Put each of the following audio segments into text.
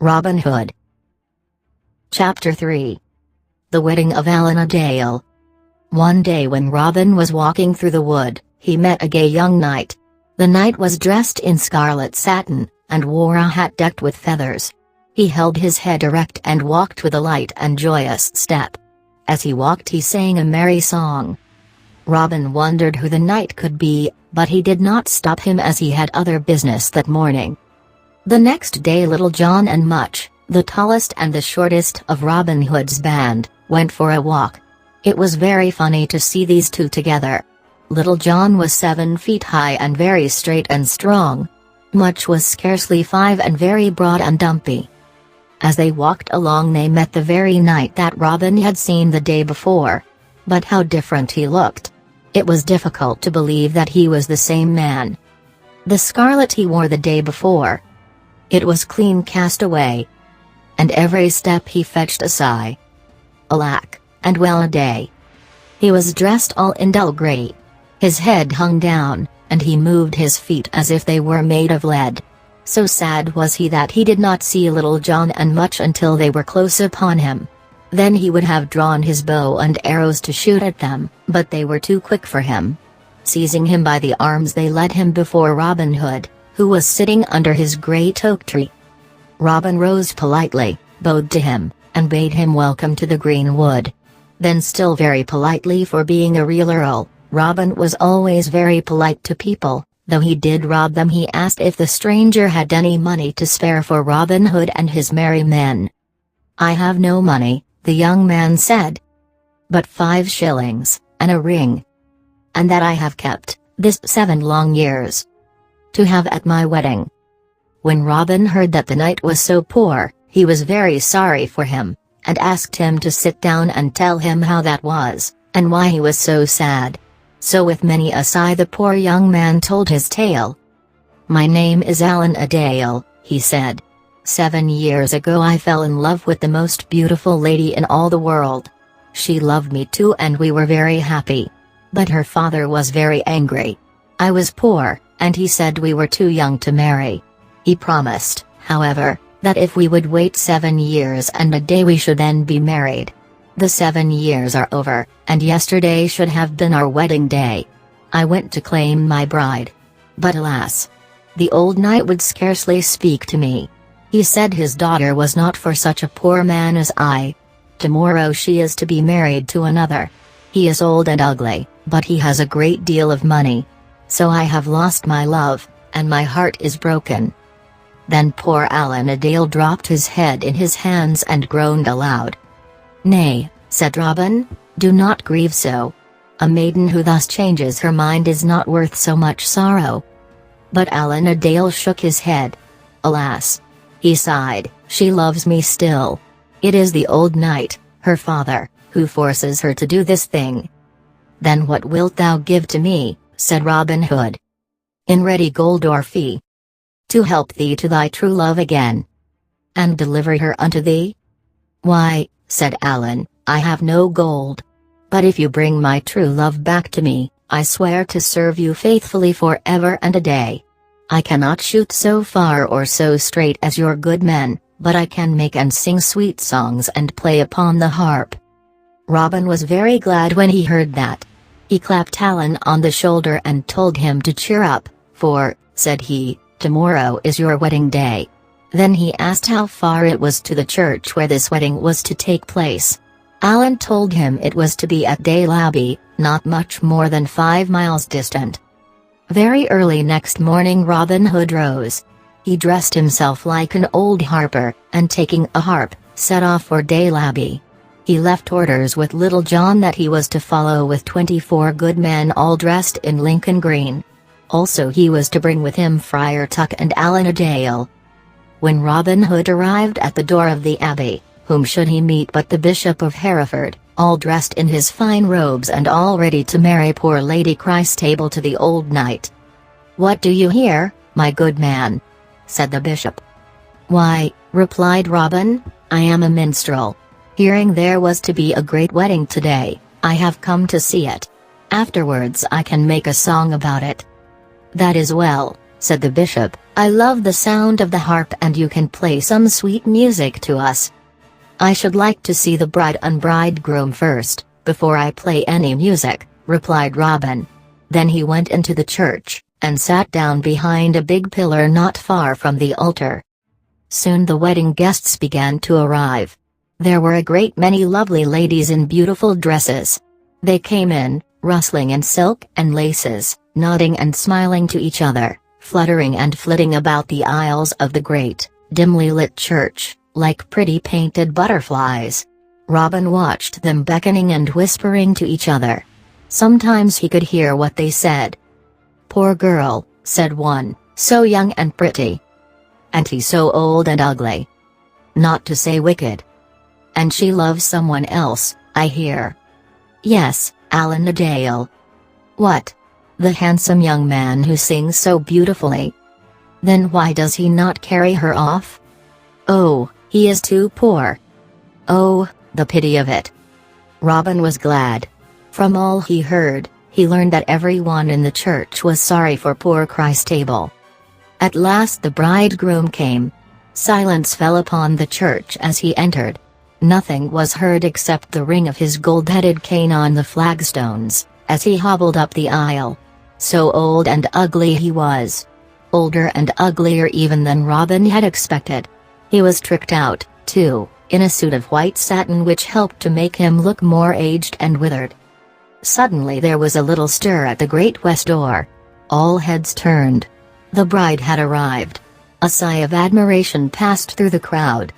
Robin Hood. Chapter 3. The Wedding of Allan-a-Dale. One day when Robin was walking through the wood, he met a gay young knight. The knight was dressed in scarlet satin, and wore a hat decked with feathers. He held his head erect and walked with a light and joyous step. As he walked he sang a merry song. Robin wondered who the knight could be, but he did not stop him as he had other business that morning. The next day Little John and Much, the tallest and the shortest of Robin Hood's band, went for a walk. It was very funny to see these two together. Little John was 7 feet high and very straight and strong. Much was scarcely 5 and very broad and dumpy. As they walked along they met the very knight that Robin had seen the day before. But how different he looked! It was difficult to believe that he was the same man. The scarlet he wore the day before. It was clean cast away. And every step he fetched a sigh. Alack, and well a day. He was dressed all in dull grey. His head hung down, and he moved his feet as if they were made of lead. So sad was he that he did not see Little John and Much until they were close upon him. Then he would have drawn his bow and arrows to shoot at them, but they were too quick for him. Seizing him by the arms they led him before Robin Hood, who was sitting under his great oak tree. Robin rose politely, bowed to him, and bade him welcome to the green wood. Then still very politely, for being a real earl, Robin was always very polite to people. Though he did rob them, he asked if the stranger had any money to spare for Robin Hood and his merry men. "I have no money," the young man said. "But 5 shillings, and a ring. And that I have kept, this 7 long years. To have at my wedding." When Robin heard that the knight was so poor, he was very sorry for him, and asked him to sit down and tell him how that was, and why he was so sad. So with many a sigh the poor young man told his tale. "My name is Allan-a-Dale," he said. 7 years ago I fell in love with the most beautiful lady in all the world. She loved me too and we were very happy. But her father was very angry. I was poor, and he said we were too young to marry. He promised, however, that if we would wait 7 years and a day we should then be married. The 7 years are over, and yesterday should have been our wedding day. I went to claim my bride. But alas! The old knight would scarcely speak to me. He said his daughter was not for such a poor man as I. Tomorrow she is to be married to another. He is old and ugly, but he has a great deal of money. So I have lost my love, and my heart is broken." Then poor Allan-a-Dale dropped his head in his hands and groaned aloud. "Nay," said Robin, "do not grieve so. A maiden who thus changes her mind is not worth so much sorrow." But Allan-a-Dale shook his head. "Alas!" he sighed, "she loves me still. It is the old knight, her father, who forces her to do this thing." "Then what wilt thou give to me?" said Robin Hood. "In ready gold or fee. To help thee to thy true love again. And deliver her unto thee?" "Why," said Allan, "I have no gold. But if you bring my true love back to me, I swear to serve you faithfully for ever and a day. I cannot shoot so far or so straight as your good men, but I can make and sing sweet songs and play upon the harp." Robin was very glad when he heard that. He clapped Allan on the shoulder and told him to cheer up, for, said he, "tomorrow is your wedding day." Then he asked how far it was to the church where this wedding was to take place. Allan told him it was to be at Dale Abbey, not much more than 5 miles distant. Very early next morning Robin Hood rose. He dressed himself like an old harper, and taking a harp, set off for Dale Abbey. He left orders with Little John that he was to follow with 24 good men all dressed in Lincoln green. Also he was to bring with him Friar Tuck and Allan-a-Dale. When Robin Hood arrived at the door of the abbey, whom should he meet but the Bishop of Hereford, all dressed in his fine robes and all ready to marry poor Lady Christabel to the old knight. "What do you hear, my good man?" said the bishop. "Why," replied Robin, "I am a minstrel. Hearing there was to be a great wedding today, I have come to see it. Afterwards I can make a song about it." "That is well," said the bishop, I love the sound of the harp, and you can play some sweet music to us." "I should like to see the bride and bridegroom first, before I play any music," replied Robin. Then he went into the church, and sat down behind a big pillar not far from the altar. Soon the wedding guests began to arrive. There were a great many lovely ladies in beautiful dresses. They came in, rustling in silk and laces, nodding and smiling to each other, fluttering and flitting about the aisles of the great, dimly lit church, like pretty painted butterflies. Robin watched them beckoning and whispering to each other. Sometimes he could hear what they said. "Poor girl," said one, "so young and pretty. And he so old and ugly. Not to say wicked. And she loves someone else, I hear." "Yes, Allan-a-Dale." "What? The handsome young man who sings so beautifully? Then why does he not carry her off?" "Oh, he is too poor." "Oh, the pity of it." Robin was glad. From all he heard, he learned that everyone in the church was sorry for poor Christabel. At last the bridegroom came. Silence fell upon the church as he entered. Nothing was heard except the ring of his gold-headed cane on the flagstones, as he hobbled up the aisle. So old and ugly he was. Older and uglier even than Robin had expected. He was tricked out, too, in a suit of white satin which helped to make him look more aged and withered. Suddenly there was a little stir at the great west door. All heads turned. The bride had arrived. A sigh of admiration passed through the crowd.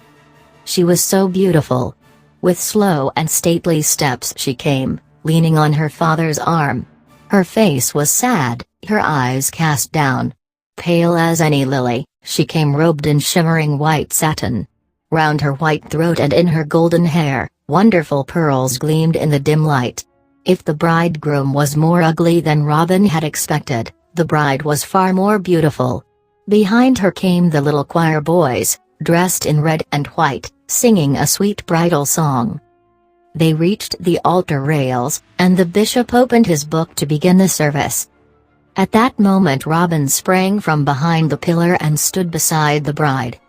She was so beautiful. With slow and stately steps she came, leaning on her father's arm. Her face was sad, her eyes cast down. Pale as any lily, she came robed in shimmering white satin. Round her white throat and in her golden hair, wonderful pearls gleamed in the dim light. If the bridegroom was more ugly than Robin had expected, the bride was far more beautiful. Behind her came the little choir boys, dressed in red and white, singing a sweet bridal song. They reached the altar rails, and the bishop opened his book to begin the service. At that moment Robin sprang from behind the pillar and stood beside the bride.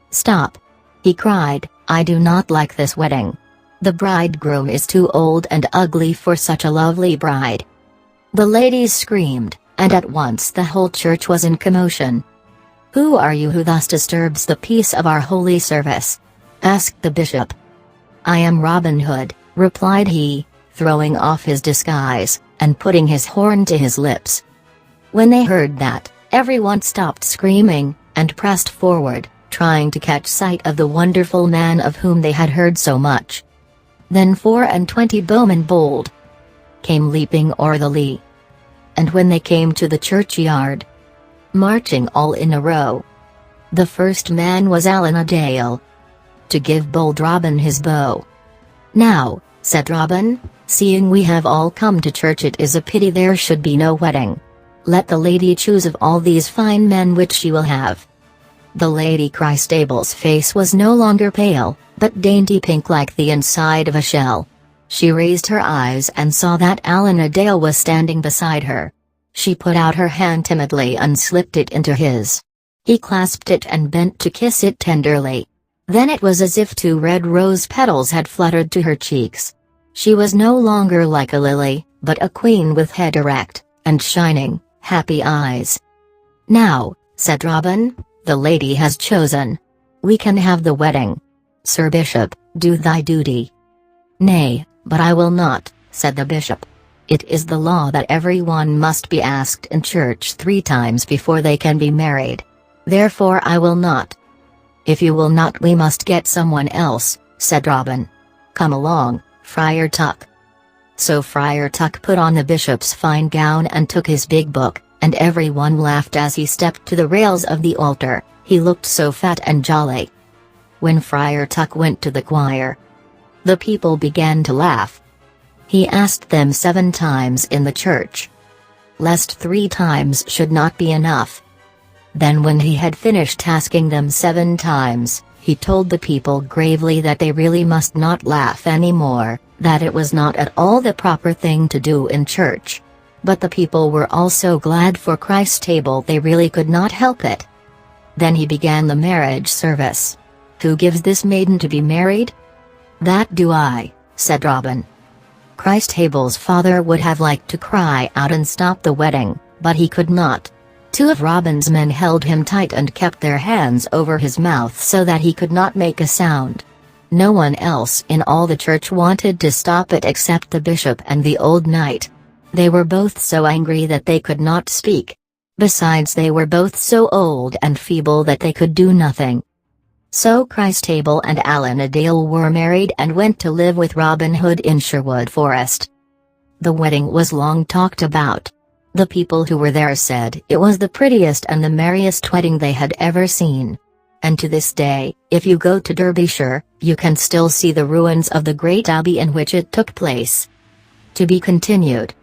"Stop!" he cried, "I do not like this wedding. The bridegroom is too old and ugly for such a lovely bride." The ladies screamed, and at once the whole church was in commotion. "Who are you who thus disturbs the peace of our holy service?" asked the bishop. "I am Robinhood," replied he, throwing off his disguise, and putting his horn to his lips. When they heard that, everyone stopped screaming, and pressed forward, trying to catch sight of the wonderful man of whom they had heard so much. Then 24 bowmen bold came leaping o'er the lea. And when they came to the churchyard, marching all in a row, the first man was Allan-a-Dale, to give bold Robin his bow. "Now," said Robin, "seeing we have all come to church, it is a pity there should be no wedding. Let the lady choose of all these fine men which she will have." The Lady Christabel's face was no longer pale, but dainty pink like the inside of a shell. She raised her eyes and saw that Allan-a-Dale was standing beside her. She put out her hand timidly and slipped it into his. He clasped it and bent to kiss it tenderly. Then it was as if 2 red rose petals had fluttered to her cheeks. She was no longer like a lily, but a queen with head erect, and shining, happy eyes. "Now," said Robin, "the lady has chosen. We can have the wedding. Sir Bishop, do thy duty." "Nay, but I will not," said the bishop. "It is the law that everyone must be asked in church 3 times before they can be married. Therefore I will not." "If you will not, we must get someone else," said Robin. "Come along, Friar Tuck." So Friar Tuck put on the bishop's fine gown and took his big book, and everyone laughed as he stepped to the rails of the altar. He looked so fat and jolly. When Friar Tuck went to the choir, the people began to laugh. He asked them 7 times in the church, lest 3 times should not be enough. Then when he had finished asking them 7 times, he told the people gravely that they really must not laugh anymore, that it was not at all the proper thing to do in church. But the people were all so glad for Christabel they really could not help it. Then he began the marriage service. "Who gives this maiden to be married?" "That do I," said Robin. Christabel's father would have liked to cry out and stop the wedding, but he could not. Two of Robin's men held him tight and kept their hands over his mouth so that he could not make a sound. No one else in all the church wanted to stop it except the bishop and the old knight. They were both so angry that they could not speak. Besides, they were both so old and feeble that they could do nothing. So Christabel and Allan-a-Dale were married and went to live with Robinhood in Sherwood Forest. The wedding was long talked about. The people who were there said it was the prettiest and the merriest wedding they had ever seen. And to this day, if you go to Derbyshire, you can still see the ruins of the great abbey in which it took place. To be continued.